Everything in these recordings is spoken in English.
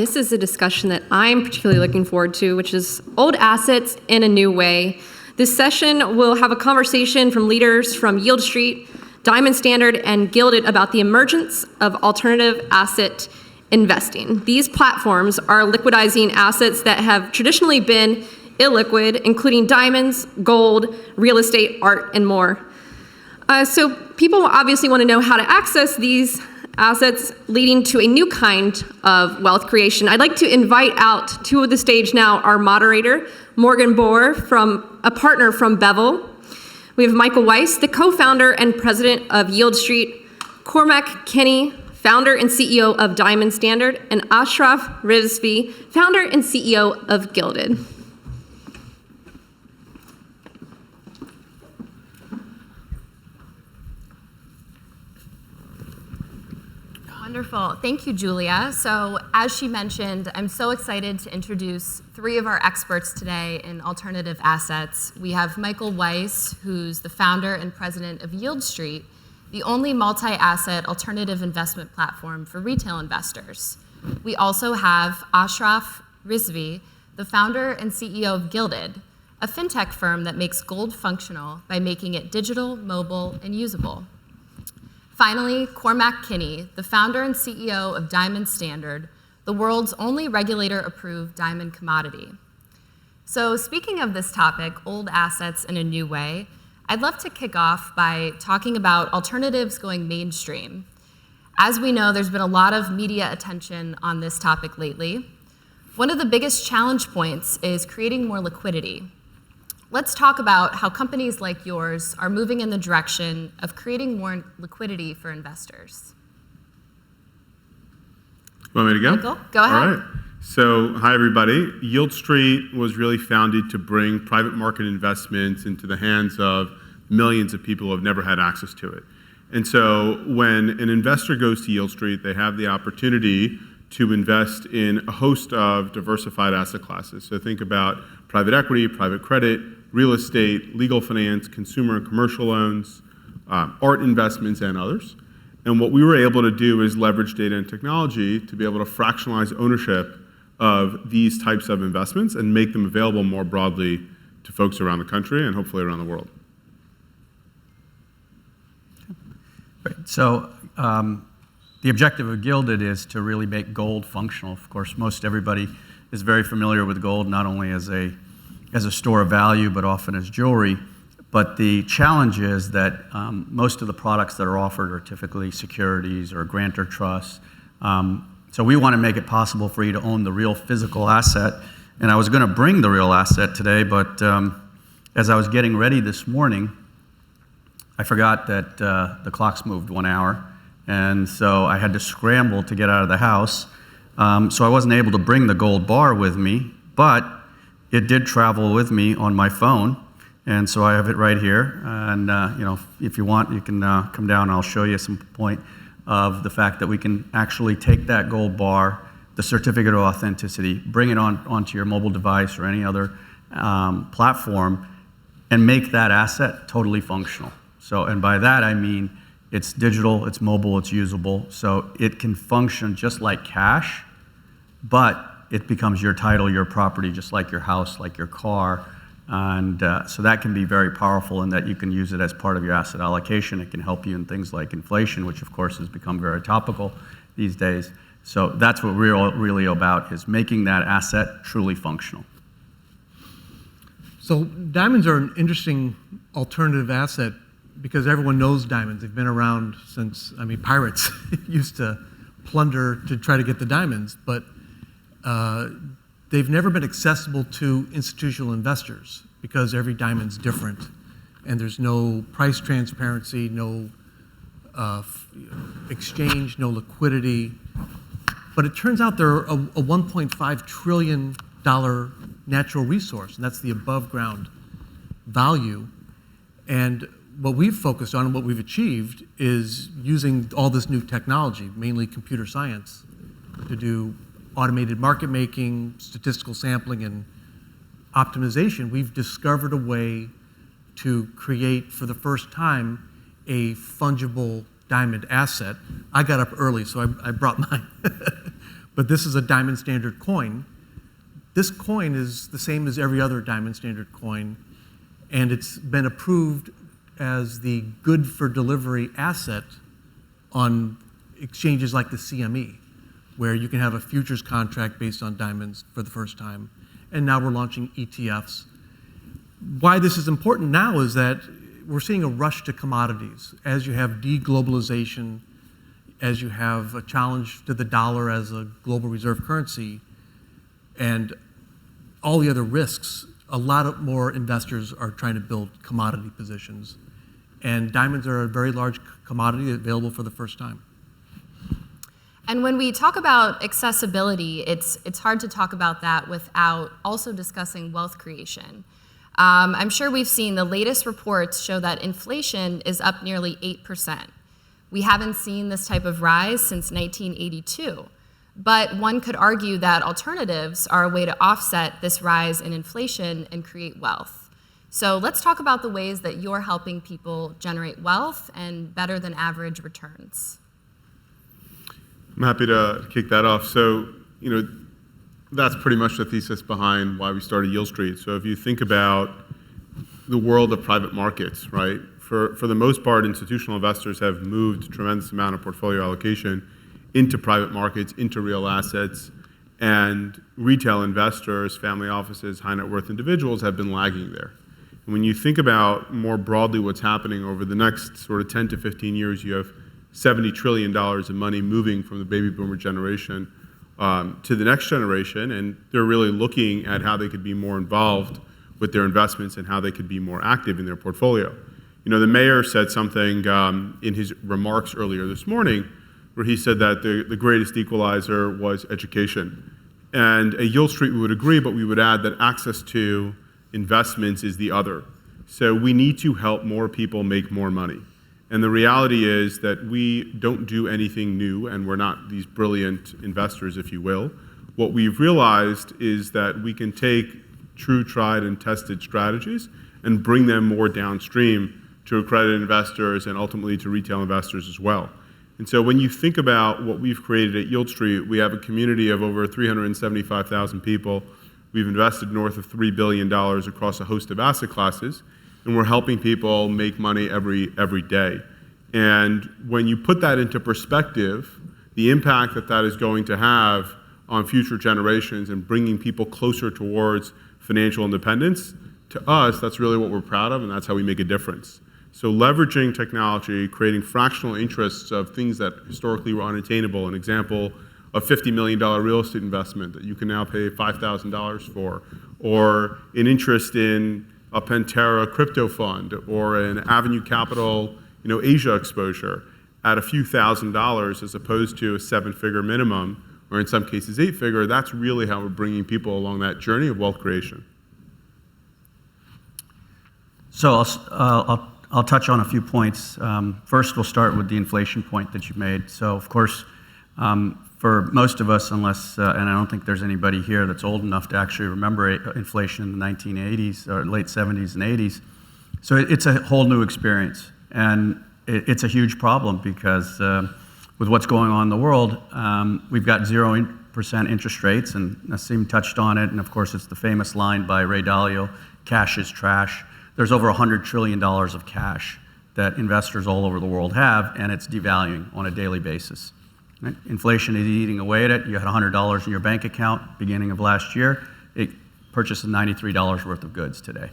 This is a discussion that I'm particularly looking forward to, which is old assets in a new way. This session will have a conversation from leaders from Yieldstreet, Diamond Standard, and Gilded about the emergence of alternative asset investing. These platforms are liquidizing assets that have traditionally been illiquid, including diamonds, gold, real estate, art, and more. So people obviously want to know how to access these assets, leading to a new kind of wealth creation. I'd like to invite out to the stage now our moderator, Morgan Bohr, a partner from Bevel. We have Michael Weisz, the co-founder and president of Yieldstreet, Cormac Kinney, founder and CEO of Diamond Standard, and Ashraf Rizvi, founder and CEO of Gilded. Wonderful. Thank you, Julia. So as she mentioned, I'm so excited to introduce three of our experts today in alternative assets. We have Michael Weisz, who's the founder and president of Yieldstreet, the only multi-asset alternative investment platform for retail investors. We also have Ashraf Rizvi, the founder and CEO of Gilded, a fintech firm that makes gold functional by making it digital, mobile, and usable. Finally, Cormac Kinney, the founder and CEO of Diamond Standard, the world's only regulator-approved diamond commodity. So speaking of this topic, old assets in a new way, I'd love to kick off by talking about alternatives going mainstream. As we know, there's been a lot of media attention on this topic lately. One of the biggest challenge points is creating more liquidity. Let's talk about how companies like yours are moving in the direction of creating more liquidity for investors. Want me to go? Michael, go ahead. All right. So, hi everybody. Yieldstreet was really founded to bring private market investments into the hands of millions of people who have never had access to it. And so, when an investor goes to Yieldstreet, they have the opportunity to invest in a host of diversified asset classes. So think about private equity, private credit, real estate, legal finance, consumer and commercial loans, art investments, and others. And what we were able to do is leverage data and technology to be able to fractionalize ownership of these types of investments and make them available more broadly to folks around the country and hopefully around the world. Great. So the objective of Gilded is to really make gold functional. Of course, most everybody is very familiar with gold, not only as a store of value, but often as jewelry. But the challenge is that most of the products that are offered are typically securities or grantor trusts. So we want to make it possible for you to own the real physical asset. And I was going to bring the real asset today, but as I was getting ready this morning, I forgot that the clocks moved 1 hour. And so I had to scramble to get out of the house. So I wasn't able to bring the gold bar with me, but it did travel with me on my phone. And so I have it right here. And if you want, you can come down and I'll show you some point of the fact that we can actually take that gold bar, the certificate of authenticity, bring it onto your mobile device or any other platform, and make that asset totally functional. So, and by that I mean it's digital, it's mobile, it's usable, so it can function just like cash, but it becomes your title, your property, just like your house, like your car. And so that can be very powerful in that you can use it as part of your asset allocation. It can help you in things like inflation, which of course has become very topical these days. So that's what we're really about, is making that asset truly functional. So diamonds are an interesting alternative asset because everyone knows diamonds. They've been around since, pirates used to plunder to try to get the diamonds, but they've never been accessible to institutional investors because every diamond's different and there's no price transparency, no exchange, no liquidity. But it turns out they're a $1.5 trillion natural resource, and that's the above ground value. And what we've focused on and what we've achieved is using all this new technology, mainly computer science, to do automated market making, statistical sampling, and optimization. We've discovered a way to create, for the first time, a fungible diamond asset. I got up early, so I brought mine. But this is a diamond standard coin. This coin is the same as every other diamond standard coin, and it's been approved as the good for delivery asset on exchanges like the CME, where you can have a futures contract based on diamonds for the first time. And now we're launching ETFs. Why this is important now is that we're seeing a rush to commodities. As you have deglobalization, as you have a challenge to the dollar as a global reserve currency, and all the other risks, a lot of more investors are trying to build commodity positions. And diamonds are a very large commodity available for the first time. And when we talk about accessibility, it's hard to talk about that without also discussing wealth creation. I'm sure we've seen the latest reports show that inflation is up nearly 8%. We haven't seen this type of rise since 1982. But one could argue that alternatives are a way to offset this rise in inflation and create wealth. So let's talk about the ways that you're helping people generate wealth and better than average returns. I'm happy to kick that off. So, that's pretty much the thesis behind why we started Yieldstreet. So if you think about the world of private markets, right? For the most part, institutional investors have moved a tremendous amount of portfolio allocation into private markets, into real assets, and retail investors, family offices, high net worth individuals have been lagging there. And when you think about more broadly what's happening over the next sort of 10 to 15 years, you have $70 trillion of money moving from the baby boomer generation to the next generation, and they're really looking at how they could be more involved with their investments and how they could be more active in their portfolio. The mayor said something in his remarks earlier this morning where he said that the greatest equalizer was education. And at Yieldstreet we would agree, but we would add that access to investments is the other. So we need to help more people make more money. And the reality is that we don't do anything new, and we're not these brilliant investors, if you will. What we've realized is that we can take true, tried, and tested strategies and bring them more downstream to accredited investors and ultimately to retail investors as well. And so when you think about what we've created at Yieldstreet, we have a community of over 375,000 people. We've invested north of $3 billion across a host of asset classes, and we're helping people make money every day. And when you put that into perspective, the impact that is going to have on future generations and bringing people closer towards financial independence, to us, that's really what we're proud of, and that's how we make a difference. So leveraging technology, creating fractional interests of things that historically were unattainable, an example, a $50 million real estate investment that you can now pay $5,000 for, or an interest in a Pantera crypto fund, or an Avenue Capital, Asia exposure at a few $1,000s as opposed to a 7-figure minimum, or in some cases 8-figure. That's really how we're bringing people along that journey of wealth creation. So I'll touch on a few points. First, we'll start with the inflation point that you made. So, of course, for most of us, unless, and I don't think there's anybody here that's old enough to actually remember inflation in the 1980s or late 70s and 80s. So it's a whole new experience. And it's a huge problem because with what's going on in the world, we've got 0% interest rates, and Nassim touched on it. And of course, it's the famous line by Ray Dalio, cash is trash. There's over $100 trillion of cash that investors all over the world have, and it's devaluing on a daily basis. Right? Inflation is eating away at it. You had $100 in your bank account beginning of last year. It purchases $93 worth of goods today.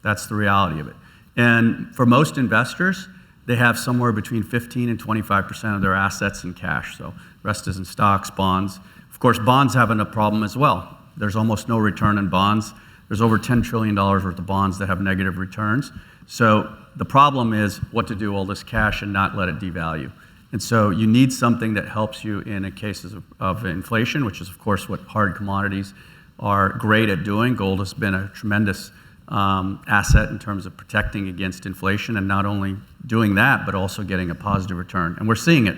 That's the reality of it. And for most investors, they have somewhere between 15 and 25% of their assets in cash. So the rest is in stocks, bonds. Of course, bonds have a problem as well. There's almost no return in bonds. There's over $10 trillion worth of bonds that have negative returns. So the problem is what to do all this cash and not let it devalue. And so you need something that helps you in cases of inflation, which is, of course, what hard commodities are great at doing. Gold has been a tremendous asset in terms of protecting against inflation, and not only doing that, but also getting a positive return. And we're seeing it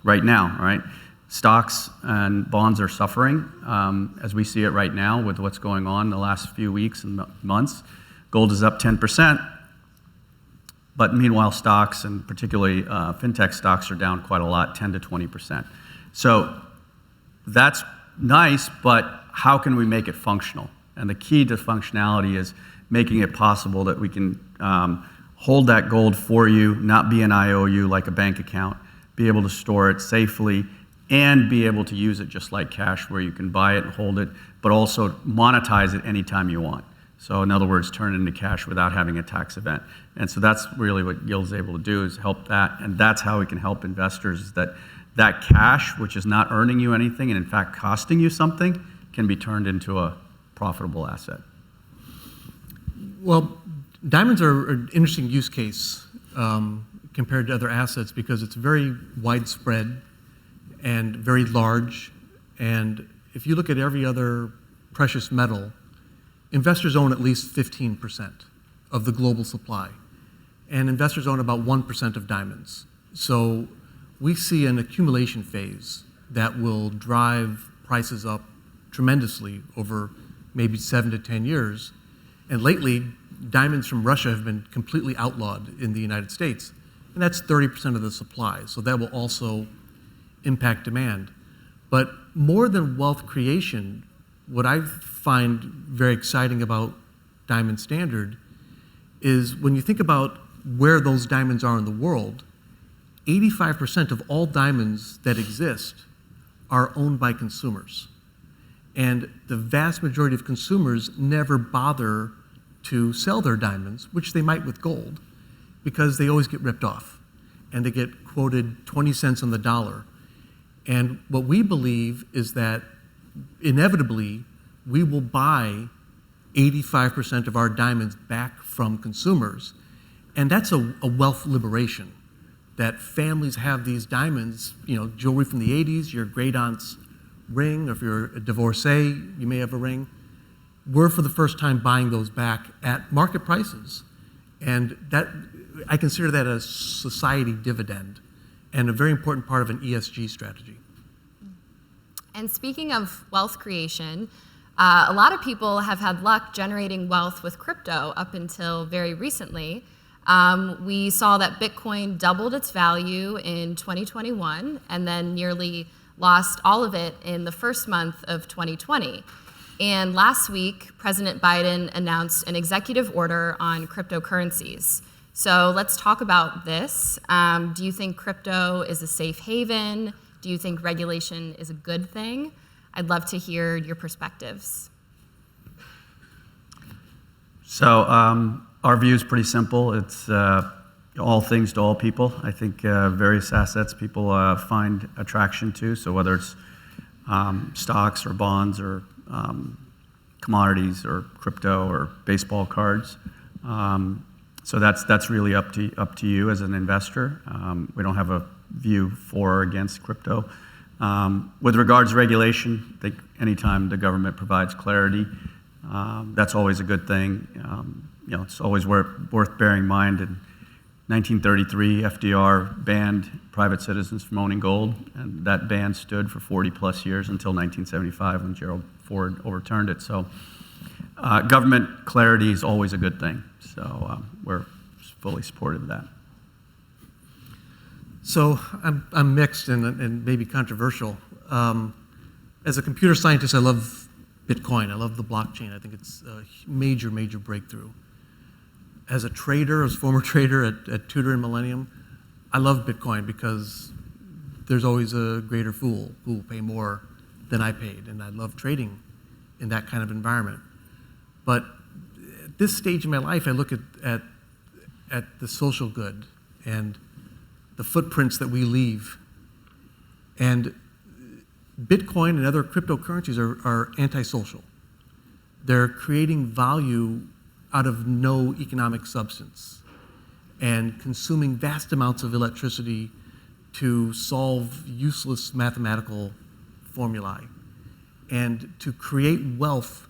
right now, right? Stocks and bonds are suffering as we see it right now with what's going on in the last few weeks and months. Gold is up 10%. But meanwhile, stocks, and particularly fintech stocks, are down quite a lot, 10 to 20%. So That's nice, but how can we make it functional? And the key to functionality is making it possible that we can hold that gold for you, not be an IOU like a bank account, be able to store it safely, and be able to use it just like cash where you can buy it and hold it, but also monetize it anytime you want. So in other words, turn it into cash without having a tax event. And so that's really what Gild's able to do, is help that. And that's how we can help investors, is that cash, which is not earning you anything and in fact costing you something, can be turned into a profitable asset. Well, diamonds are an interesting use case compared to other assets because it's very widespread and very large. And if you look at every other precious metal, investors own at least 15% of the global supply. And investors own about 1% of diamonds. So we see an accumulation phase that will drive prices up tremendously over maybe 7 to 10 years. And lately, diamonds from Russia have been completely outlawed in the United States. And that's 30% of the supply. So that will also impact demand. But more than wealth creation, what I find very exciting about Diamond Standard is when you think about where those diamonds are in the world, 85% of all diamonds that exist are owned by consumers. And the vast majority of consumers never bother to sell their diamonds, which they might with gold, because they always get ripped off. And they get quoted 20 cents on the dollar. And what we believe is that inevitably we will buy 85% of our diamonds back from consumers. And that's a wealth liberation, that families have these diamonds, jewelry from the 80s, your great aunt's ring, or if you're a divorcee, you may have a ring. We're for the first time buying those back at market prices. And that, I consider that a society dividend and a very important part of an ESG strategy. And speaking of wealth creation, a lot of people have had luck generating wealth with crypto up until very recently. We saw that Bitcoin doubled its value in 2021 and then nearly lost all of it in the first month of 2020. And last week, President Biden announced an executive order on cryptocurrencies. So let's talk about this. Do you think crypto is a safe haven? Do you think regulation is a good thing? I'd love to hear your perspectives. So our view is pretty simple. It's all things to all people. I think various assets people find attraction to. So whether it's stocks or bonds or commodities or crypto or baseball cards. So that's really up to you as an investor. We don't have a view for or against crypto. With regards to regulation, I think anytime the government provides clarity, that's always a good thing. It's always worth bearing in mind. In 1933, FDR banned private citizens from owning gold, and that ban stood for 40 plus years until 1975 when Gerald Ford overturned it. So government clarity is always a good thing. So we're fully supportive of that. So I'm mixed and maybe controversial. As a computer scientist, I love Bitcoin. I love the blockchain. I think it's a major, major breakthrough. As a trader, as a former trader at Tudor and Millennium, I love Bitcoin because there's always a greater fool who will pay more than I paid, and I love trading in that kind of environment. But at this stage in my life, I look at the social good and the footprints that we leave. And Bitcoin and other cryptocurrencies are antisocial. They're creating value out of no economic substance and consuming vast amounts of electricity to solve useless mathematical formulae and to create wealth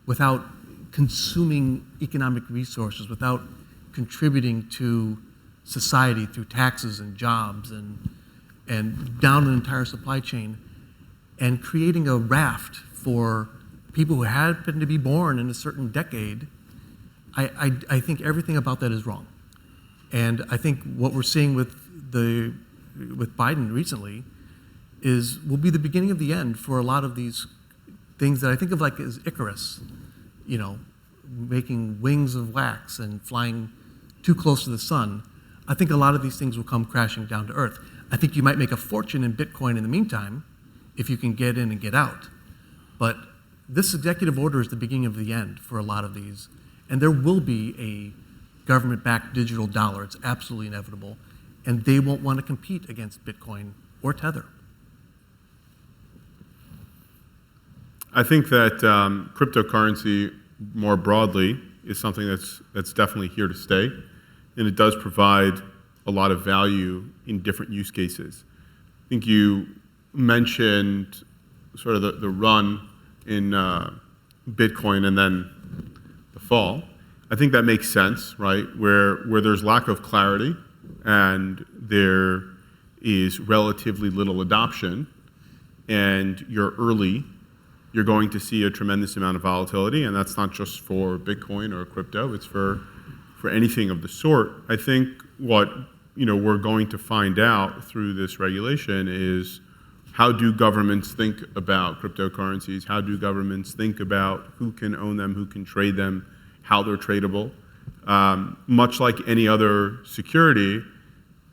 without consuming economic resources, without contributing to society through taxes and jobs and down an entire supply chain, and creating a raft for people who happen to be born in a certain decade. I think everything about that is wrong. And I think what we're seeing with Biden recently will be the beginning of the end for a lot of these things that I think of like as Icarus, you know, making wings of wax and flying too close to the sun. I think a lot of these things will come crashing down to earth. I think you might make a fortune in Bitcoin in the meantime if you can get in and get out. But this executive order is the beginning of the end for a lot of these. And there will be a government-backed digital dollar. It's absolutely inevitable. And they won't want to compete against Bitcoin or Tether. I think that cryptocurrency more broadly is something that's definitely here to stay. And it does provide a lot of value in different use cases. I think you mentioned sort of the run in Bitcoin and then the fall. I think that makes sense, right? Where there's lack of clarity and there is relatively little adoption and you're early, you're going to see a tremendous amount of volatility, and that's not just for Bitcoin or crypto, it's for anything of the sort. I think what we're going to find out through this regulation is how do governments think about cryptocurrencies? How do governments think about who can own them, who can trade them, how they're tradable? Much like any other security,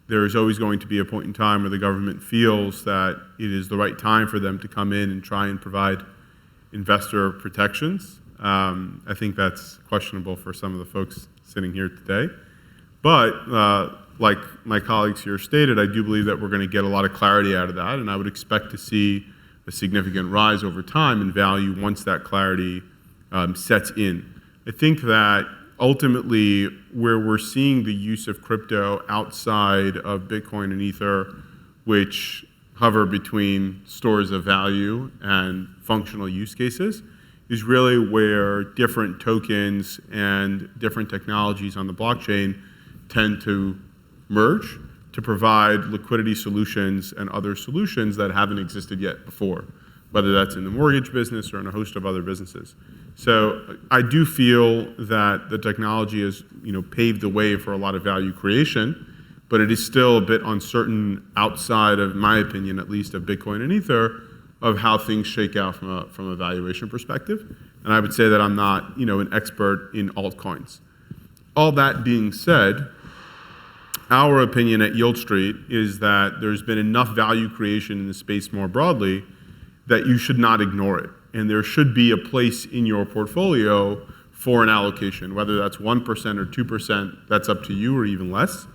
there is always going to be a point in time where the government feels that it is the right time for them to come in and try and provide investor protections. I think that's questionable for some of the folks sitting here today. But like my colleagues here stated, I do believe that we're going to get a lot of clarity out of that, and I would expect to see a significant rise over time in value once that clarity sets in. I think that ultimately where we're seeing the use of crypto outside of Bitcoin and Ether, which hover between stores of value and functional use cases, is really where different tokens and different technologies on the blockchain tend to merge to provide liquidity solutions and other solutions that haven't existed yet before, whether that's in the mortgage business or in a host of other businesses. So I do feel that the technology has paved the way for a lot of value creation, but it is still a bit uncertain outside of, my opinion at least, of Bitcoin and Ether, of how things shake out from a valuation perspective. And I would say that I'm not an expert in altcoins. All that being said, our opinion at Yieldstreet is that there's been enough value creation in the space more broadly that you should not ignore it. And there should be a place in your portfolio for an allocation, whether that's 1% or 2%, that's up to you, or even less.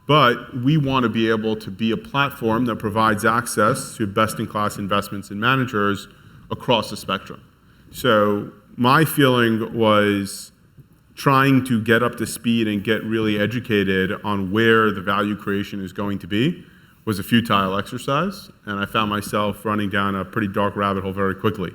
But we want to be able to be a platform that provides access to best-in-class investments and managers across the spectrum. So my feeling was trying to get up to speed and get really educated on where the value creation is going to be was a futile exercise, and I found myself running down a pretty dark rabbit hole very quickly.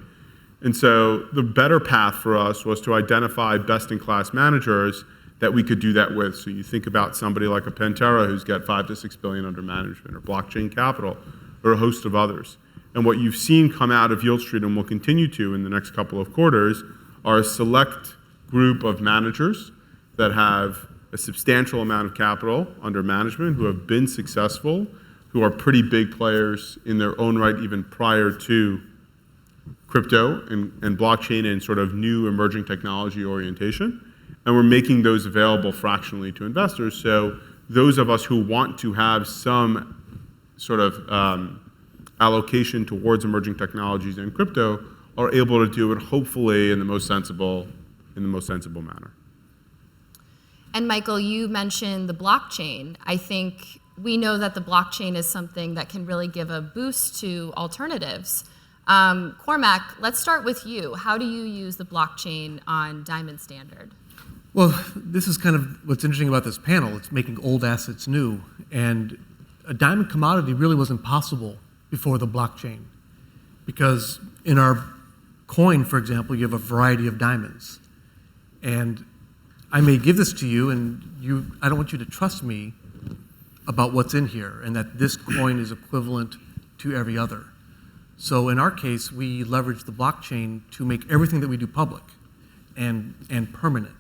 And so the better path for us was to identify best-in-class managers that we could do that with. So you think about somebody like a Pantera who's got $5 to $6 billion under management, or Blockchain Capital, or a host of others. And what you've seen come out of Yieldstreet, and will continue to in the next couple of quarters, are a select group of managers that have a substantial amount of capital under management, who have been successful, who are pretty big players in their own right even prior to crypto and blockchain and sort of new emerging technology orientation. And we're making those available fractionally to investors. So those of us who want to have some sort of allocation towards emerging technologies and crypto are able to do it hopefully in the most sensible manner. And Michael, you mentioned the blockchain. I think we know that the blockchain is something that can really give a boost to alternatives. Cormac, let's start with you. How do you use the blockchain on Diamond Standard? Well, this is kind of what's interesting about this panel. It's making old assets new. And a diamond commodity really wasn't possible before the blockchain. Because in our coin, for example, you have a variety of diamonds. And I may give this to you, and I don't want you to trust me about what's in here, and that this coin is equivalent to every other. So in our case, we leverage the blockchain to make everything that we do public and permanent,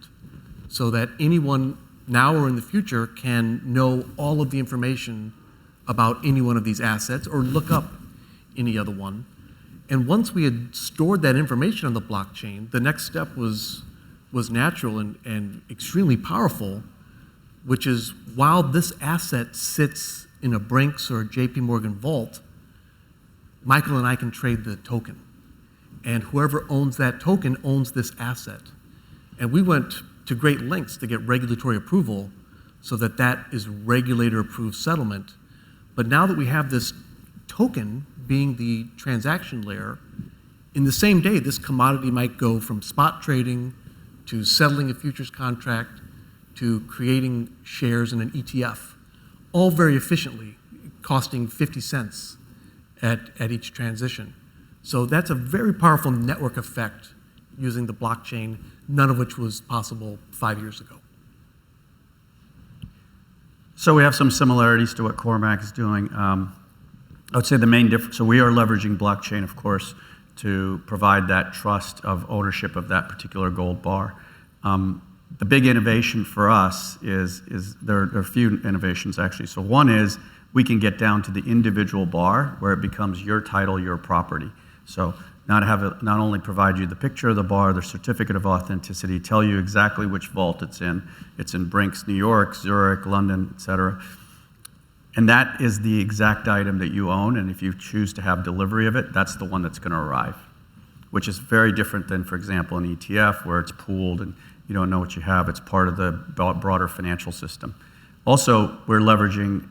so that anyone now or in the future can know all of the information about any one of these assets, or look up any other one. And once we had stored that information on the blockchain, the next step was natural and extremely powerful, which is while this asset sits in a Brinks or a JP Morgan vault, Michael and I can trade the token. And whoever owns that token owns this asset. And we went to great lengths to get regulatory approval so that that is regulator-approved settlement. But now that we have this token being the transaction layer, in the same day, this commodity might go from spot trading to settling a futures contract to creating shares in an ETF, all very efficiently, costing 50 cents at each transition. So that's a very powerful network effect using the blockchain, none of which was possible 5 years ago. So we have some similarities to what Cormac is doing. I would say the main difference, so we are leveraging blockchain, of course, to provide that trust of ownership of that particular gold bar. The big innovation for us is there are a few innovations actually. So one is we can get down to the individual bar where it becomes your title, your property. So not only provide you the picture of the bar, the certificate of authenticity, tell you exactly which vault it's in. It's in Brinks, New York, Zurich, London, et cetera. And that is the exact item that you own, and if you choose to have delivery of it, that's the one that's going to arrive, which is very different than, for example, an ETF where it's pooled and you don't know what you have. It's part of the broader financial system. Also, we're leveraging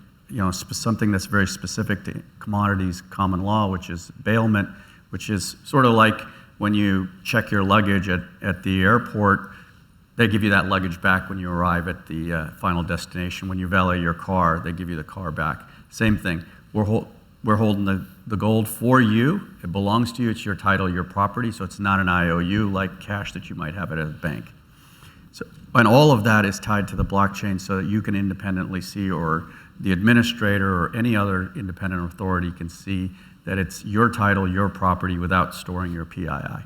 something that's very specific to commodities common law, which is bailment, which is sort of like when you check your luggage at the airport, they give you that luggage back when you arrive at the final destination. When you valet your car, they give you the car back. Same thing. We're holding the gold for you. It belongs to you. It's your title, your property, so it's not an IOU like cash that you might have at a bank. So, and all of that is tied to the blockchain so that you can independently see, or the administrator or any other independent authority can see that it's your title, your property without storing your PII.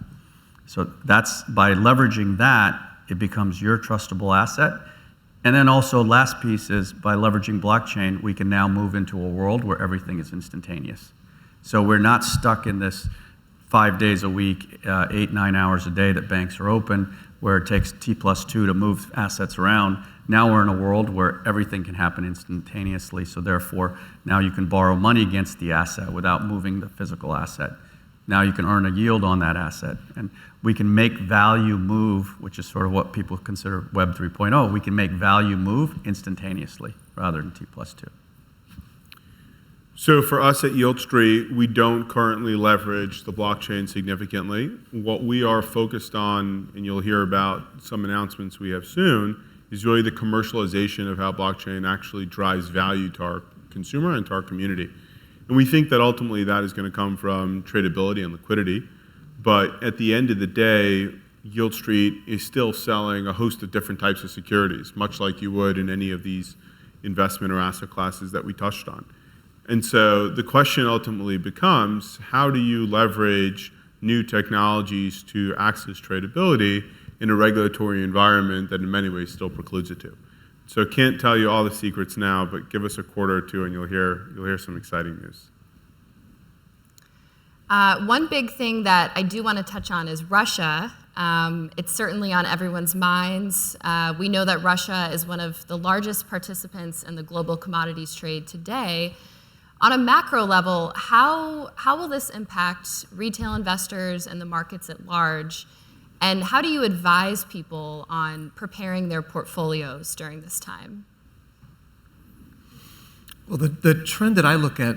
So that's by leveraging that, it becomes your trustable asset. And then also last piece is by leveraging blockchain, we can now move into a world where everything is instantaneous. So we're not stuck in this 5 days a week, 8, 9 hours a day that banks are open, where it takes T+2 to move assets around. Now we're in a world where everything can happen instantaneously. So therefore, now you can borrow money against the asset without moving the physical asset. Now you can earn a yield on that asset. And we can make value move, which is sort of what people consider Web 3.0. We can make value move instantaneously rather than T+2. So for us at Yieldstreet, we don't currently leverage the blockchain significantly. What we are focused on, and you'll hear about some announcements we have soon, is really the commercialization of how blockchain actually drives value to our consumer and to our community. And we think that ultimately that is going to come from tradability and liquidity. But at the end of the day, Yieldstreet is still selling a host of different types of securities, much like you would in any of these investment or asset classes that we touched on. And so the question ultimately becomes, how do you leverage new technologies to access tradability in a regulatory environment that in many ways still precludes it to? So can't tell you all the secrets now, but give us a quarter or two and you'll hear some exciting news. One big thing that I do want to touch on is Russia. It's certainly on everyone's minds. We know that Russia is one of the largest participants in the global commodities trade today. On a macro level, how will this impact retail investors and the markets at large? And how do you advise people on preparing their portfolios during this time? Well, the trend that I look at,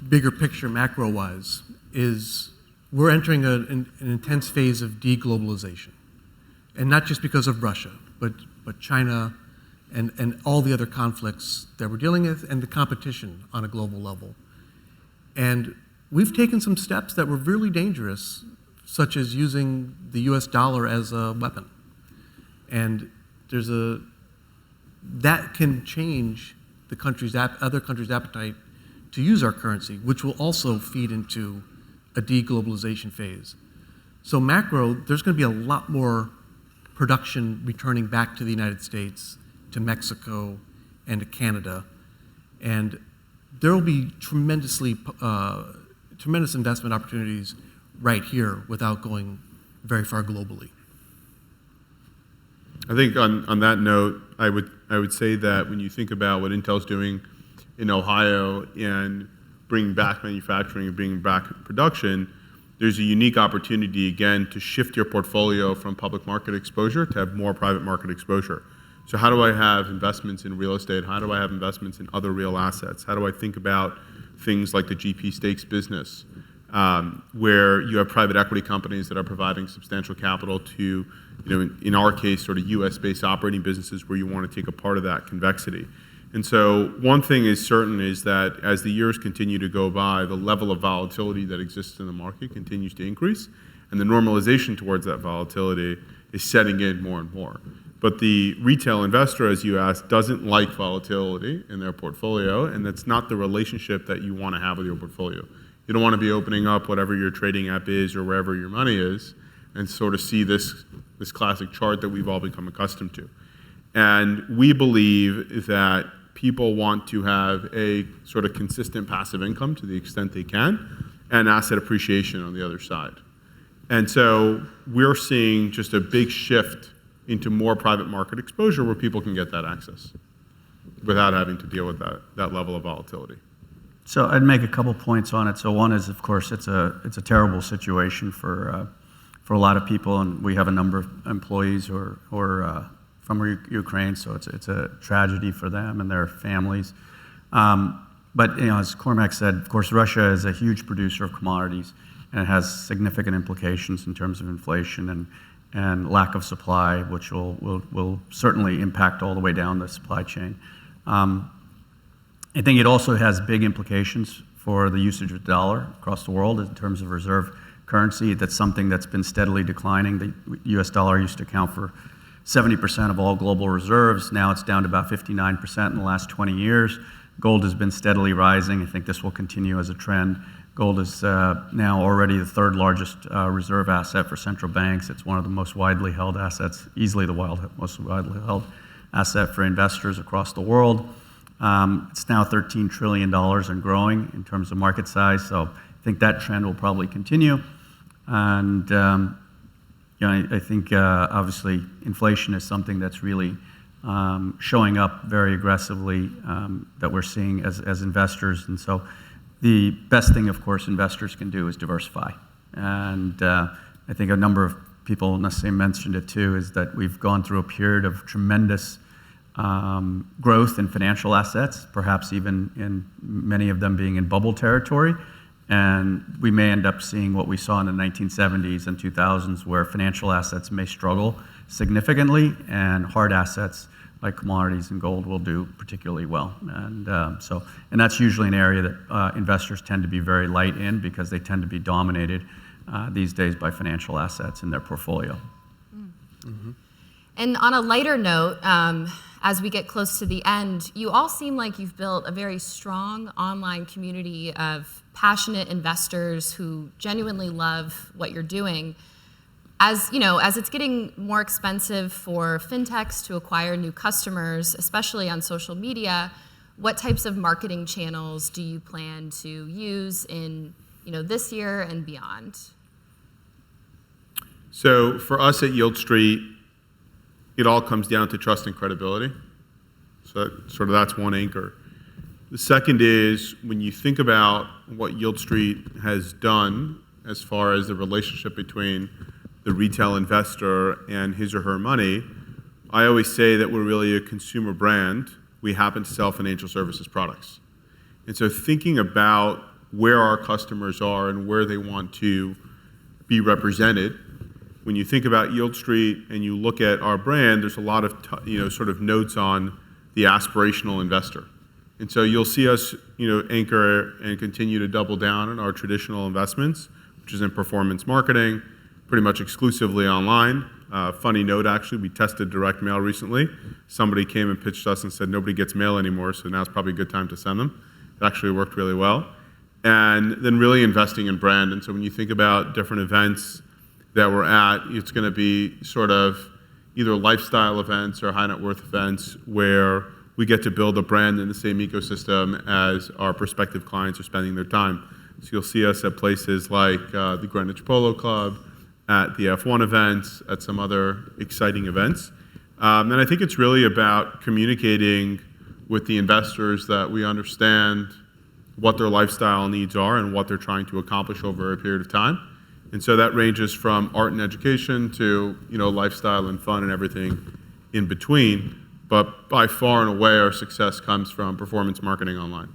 bigger picture macro-wise, is we're entering an intense phase of deglobalization. And not just because of Russia, but China and all the other conflicts that we're dealing with and the competition on a global level. And we've taken some steps that were really dangerous, such as using the US dollar as a weapon. And that can change the other countries' appetite to use our currency, which will also feed into a deglobalization phase. So macro, there's going to be a lot more production returning back to the United States, to Mexico, and to Canada. And there will be tremendously tremendous investment opportunities right here without going very far globally. I think on that note, I would say that when you think about what Intel's doing in Ohio and bringing back manufacturing and bringing back production, there's a unique opportunity again to shift your portfolio from public market exposure to have more private market exposure. So how do I have investments in real estate? How do I have investments in other real assets? How do I think about things like the GP stakes business, where you have private equity companies that are providing substantial capital to, in our case, sort of US-based operating businesses where you want to take a part of that convexity. And so one thing is certain is that as the years continue to go by, the level of volatility that exists in the market continues to increase, and the normalization towards that volatility is setting in more and more. But the retail investor, as you asked, doesn't like volatility in their portfolio, and that's not the relationship that you want to have with your portfolio. You don't want to be opening up whatever your trading app is or wherever your money is and sort of see this classic chart that we've all become accustomed to. And we believe that people want to have a sort of consistent passive income to the extent they can, and asset appreciation on the other side. And so we're seeing just a big shift into more private market exposure where people can get that access without having to deal with that level of volatility. So I'd make a couple points on it. So one is, of course, it's a terrible situation for a lot of people, and we have a number of employees who are from Ukraine, so it's a tragedy for them and their families. But as Cormac said, of course, Russia is a huge producer of commodities, and it has significant implications in terms of inflation and lack of supply, which will certainly impact all the way down the supply chain. I think it also has big implications for the usage of the dollar across the world in terms of reserve currency. That's something that's been steadily declining. The US dollar used to account for 70% of all global reserves. Now it's down to about 59% in the last 20 years. Gold has been steadily rising. I think this will continue as a trend. Gold is now already the third largest reserve asset for central banks. It's one of the most widely held assets, easily the most widely held asset for investors across the world. It's now $13 trillion and growing in terms of market size, so I think that trend will probably continue. And I think obviously inflation is something that's really showing up very aggressively that we're seeing as investors. And so the best thing, of course, investors can do is diversify. And I think a number of people, Nassim mentioned it too, is that we've gone through a period of tremendous growth in financial assets, perhaps even in many of them being in bubble territory. And we may end up seeing what we saw in the 1970s and 2000s, where financial assets may struggle significantly, and hard assets like commodities and gold will do particularly well. And and that's usually an area that investors tend to be very light in, because they tend to be dominated these days by financial assets in their portfolio. Mm-hmm. And on a lighter note, as we get close to the end, you all seem like you've built a very strong online community of passionate investors who genuinely love what you're doing. As it's getting more expensive for fintechs to acquire new customers, especially on social media, what types of marketing channels do you plan to use in this year and beyond? So for us at Yieldstreet, it all comes down to trust and credibility. So that's one anchor. The second is, when you think about what Yieldstreet has done as far as the relationship between the retail investor and his or her money, I always say that we're really a consumer brand. We happen to sell financial services products. And so thinking about where our customers are and where they want to be represented, when you think about Yieldstreet and you look at our brand, there's a lot of sort of notes on the aspirational investor. And so you'll see us anchor and continue to double down on our traditional investments, which is in performance marketing, pretty much exclusively online. Funny note, actually, we tested direct mail recently. Somebody came and pitched us and said nobody gets mail anymore, so now's probably a good time to send them. It actually worked really well. And then really investing in brand. And so when you think about different events that we're at, it's going to be sort of either lifestyle events or high net worth events where we get to build a brand in the same ecosystem as our prospective clients are spending their time. So you'll see us at places like the Greenwich Polo Club, at the F1 events, at some other exciting events. And I think it's really about communicating with the investors that we understand what their lifestyle needs are and what they're trying to accomplish over a period of time. And so that ranges from art and education to lifestyle and fun and everything in between. But by far and away, our success comes from performance marketing online.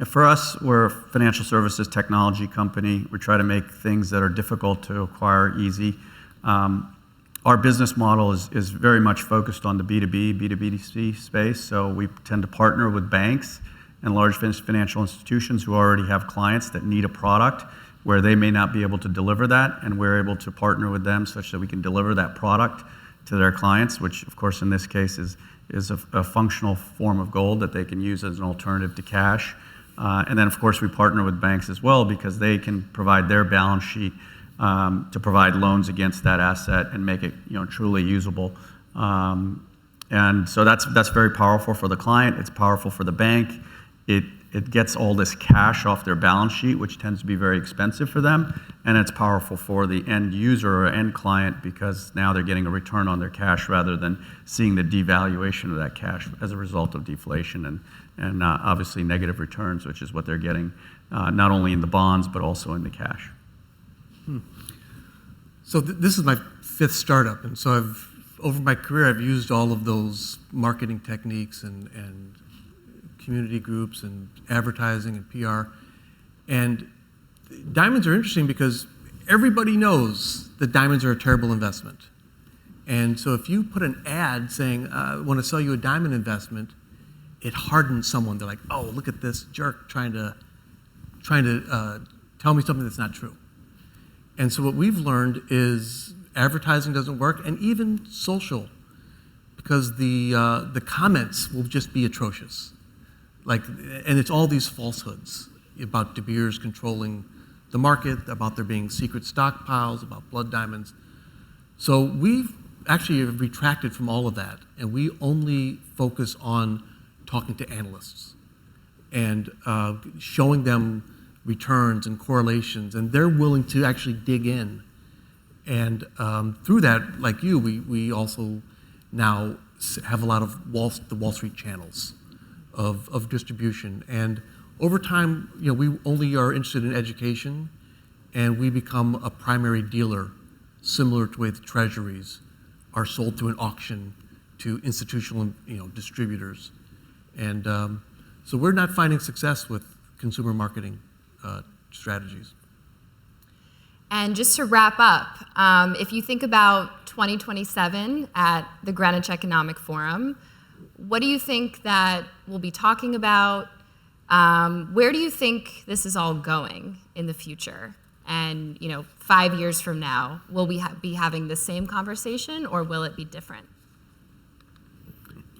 For us, we're a financial services technology company. We try to make things that are difficult to acquire easy. Our business model is very much focused on the B2B, B2B2C space. So we tend to partner with banks and large financial institutions who already have clients that need a product where they may not be able to deliver that, and we're able to partner with them such that we can deliver that product to their clients, which of course in this case is a functional form of gold that they can use as an alternative to cash. And then of course we partner with banks as well because they can provide their balance sheet to provide loans against that asset and make it truly usable. And so that's very powerful for the client. It's powerful for the bank. It gets all this cash off their balance sheet, which tends to be very expensive for them. And it's powerful for the end user or end client because now they're getting a return on their cash rather than seeing the devaluation of that cash as a result of deflation and obviously negative returns, which is what they're getting not only in the bonds but also in the cash. So this is my 5th startup, and so over my career I've used all of those marketing techniques and community groups and advertising and PR. And diamonds are interesting because everybody knows that diamonds are a terrible investment. And so if you put an ad saying, I want to sell you a diamond investment, it hardens someone. They're like, oh, look at this jerk trying to tell me something that's not true. And so what we've learned is advertising doesn't work, and even social, because the comments will just be atrocious. And it's all these falsehoods about De Beers controlling the market, about there being secret stockpiles, about blood diamonds. So we've actually retracted from all of that, and we only focus on talking to analysts and showing them returns and correlations, and they're willing to actually dig in. And through that, like you, we also now have a lot of the Wall Street channels of distribution. And over time, we only are interested in education, and we become a primary dealer, similar to the way the treasuries are sold through an auction to institutional distributors. And so we're not finding success with consumer marketing strategies. And just to wrap up, if you think about 2027 at the Greenwich Economic Forum, what do you think that we'll be talking about? Where do you think this is all going in the future? And 5 years from now, will we be having the same conversation, or will it be different?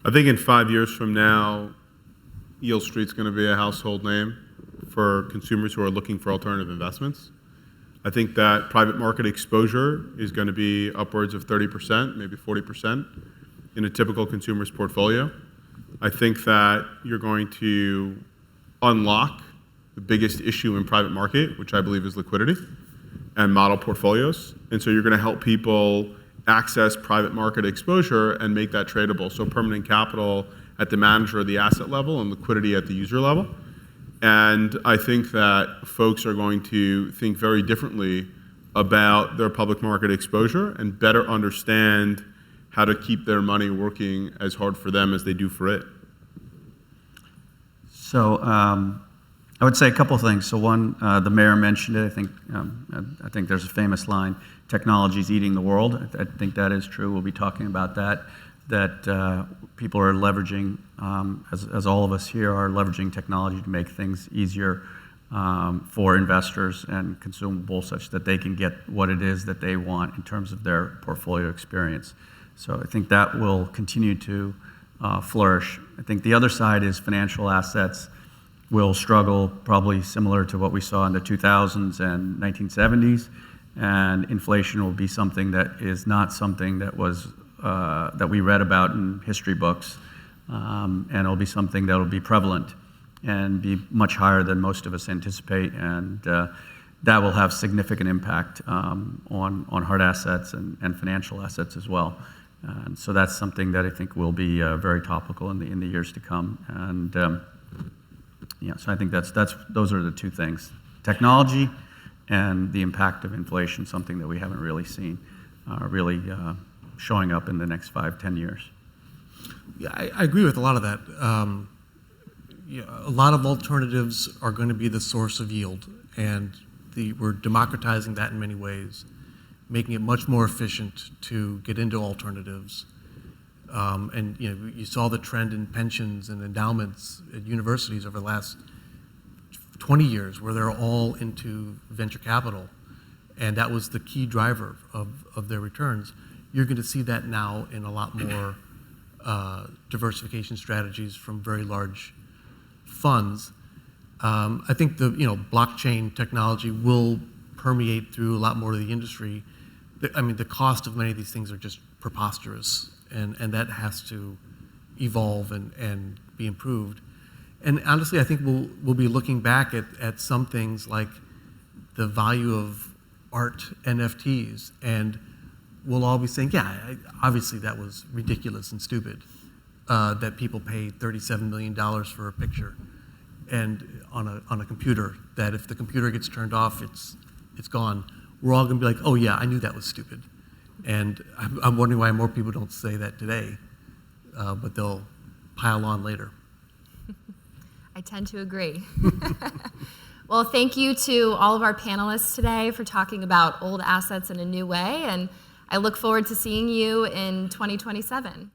I think in 5 years from now, Yieldstreet's going to be a household name for consumers who are looking for alternative investments. I think that private market exposure is going to be upwards of 30%, maybe 40% in a typical consumer's portfolio. I think that you're going to unlock the biggest issue in private market, which I believe is liquidity and model portfolios. And so you're going to help people access private market exposure and make that tradable. So permanent capital at the manager or the asset level and liquidity at the user level. And I think that folks are going to think very differently about their public market exposure and better understand how to keep their money working as hard for them as they do for it. So I would say a couple of things. So one, the mayor mentioned it. I think there's a famous line, technology's eating the world. I think that is true. We'll be talking about that people are leveraging, as all of us here are leveraging technology to make things easier for investors and consumable such that they can get what it is that they want in terms of their portfolio experience. So I think that will continue to flourish. I think the other side is financial assets will struggle, probably similar to what we saw in the 2000s and 1970s, and inflation will be something that is not something that was that we read about in history books, and it'll be something that will be prevalent. and be much higher than most of us anticipate, and that will have significant impact on hard assets and financial assets as well. And so that's something that I think will be very topical in the years to come. And so I think those are the two things: technology and the impact of inflation, something that we haven't really seen really showing up in the next 5-10 years. Yeah, I agree with a lot of that. A lot of alternatives are going to be the source of yield, and we're democratizing that in many ways, making it much more efficient to get into alternatives. And you saw the trend in pensions and endowments at universities over the last 20 years, where they're all into venture capital, and that was the key driver of their returns. You're going to see that now in a lot more diversification strategies from very large funds. I think the blockchain technology will permeate through a lot more of the industry. The cost of many of these things are just preposterous, and that has to evolve and be improved. And honestly, I think we'll be looking back at some things like the value of art NFTs, and we'll all be saying, yeah, obviously that was ridiculous and stupid, that people paid $37 million for a picture and on a computer, that if the computer gets turned off, it's gone. We're all going to be like, oh yeah, I knew that was stupid. And I'm wondering why more people don't say that today, but they'll pile on later. I tend to agree. Well, thank you to all of our panelists today for talking about old assets in a new way, and I look forward to seeing you in 2027.